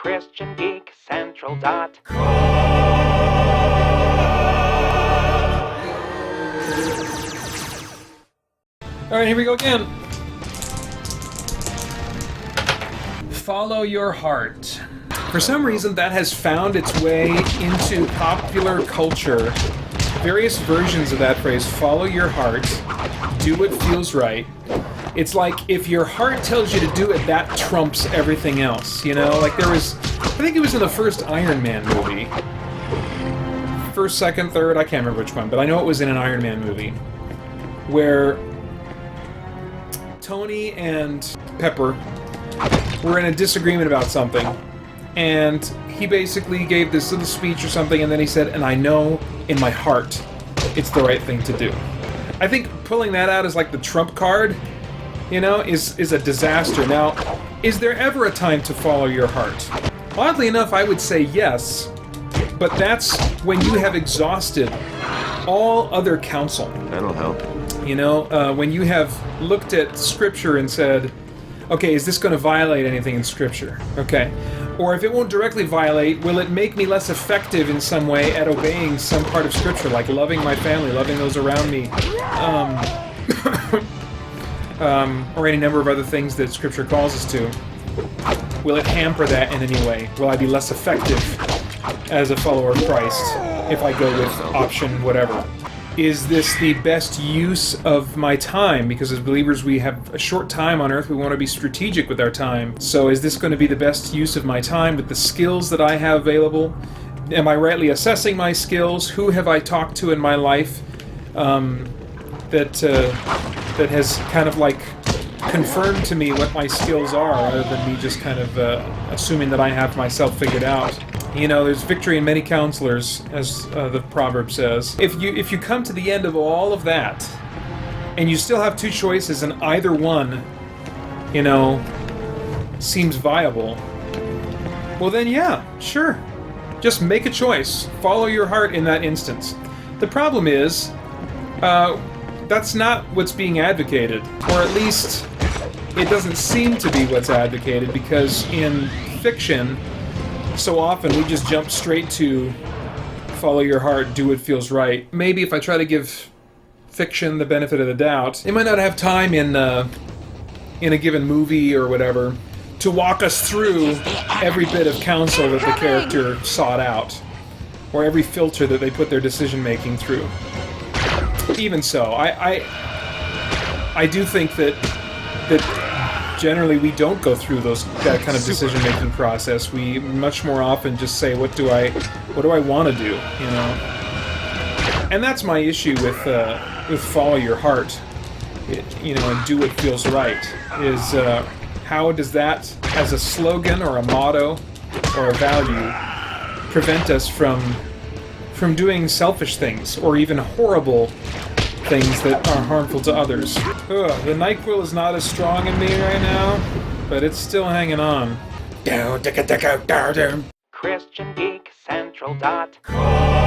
christiangeekcentral.com. All right, here we go again. Follow your heart. For some reason, that has found its way into popular culture. Various versions of that phrase, follow your heart, do what feels right. It's like if your heart tells you to do it, that trumps everything else, you know? Like there was, I think it was in the first Iron Man movie. First, second, third, I can't remember which one, but I know it was in an Iron Man movie. Where Tony and Pepper were in a disagreement about something. And he basically gave this little speech or something, and then he said, and I know in my heart it's the right thing to do. I think pulling that out as like the trump card, you know, is a disaster. Now, is there ever a time to follow your heart? Oddly enough, I would say yes, but that's when you have exhausted all other counsel. That'll help. You know, when you have looked at Scripture and said, okay, is this going to violate anything in Scripture? Okay. Or if it won't directly violate, will it make me less effective in some way at obeying some part of Scripture, like loving my family, loving those around me, or any number of other things that Scripture calls us to? Will it hamper that in any way? Will I be less effective as a follower of Christ if I go with option whatever? Is this the best use of my time? Because as believers, we have a short time on earth. We want to be strategic with our time. So is this going to be the best use of my time with the skills that I have available? Am I rightly assessing my skills? Who have I talked to in my life that has kind of like confirmed to me what my skills are, rather than me just kind of assuming that I have myself figured out? You know, there's victory in many counselors, as the proverb says. If you come to the end of all of that, and you still have two choices, and either one, you know, seems viable, well then yeah, sure. Just make a choice. Follow your heart in that instance. The problem is, that's not what's being advocated, or at least it doesn't seem to be what's advocated, because in fiction, so often we just jump straight to follow your heart, do what feels right. Maybe if I try to give fiction the benefit of the doubt, they might not have time in a given movie or whatever to walk us through every bit of counsel that the character sought out, or every filter that they put their decision-making through. Even so, I do think that generally we don't go through that kind of decision-making process. We much more often just say, what do I want to do, you know? And that's my issue with follow your heart, you know, and do what feels right, is how does that, as a slogan or a motto or a value, prevent us from doing selfish things, or even horrible things that are harmful to others. The NyQuil is not as strong in me right now, but it's still hanging on. christiangeekcentral.com.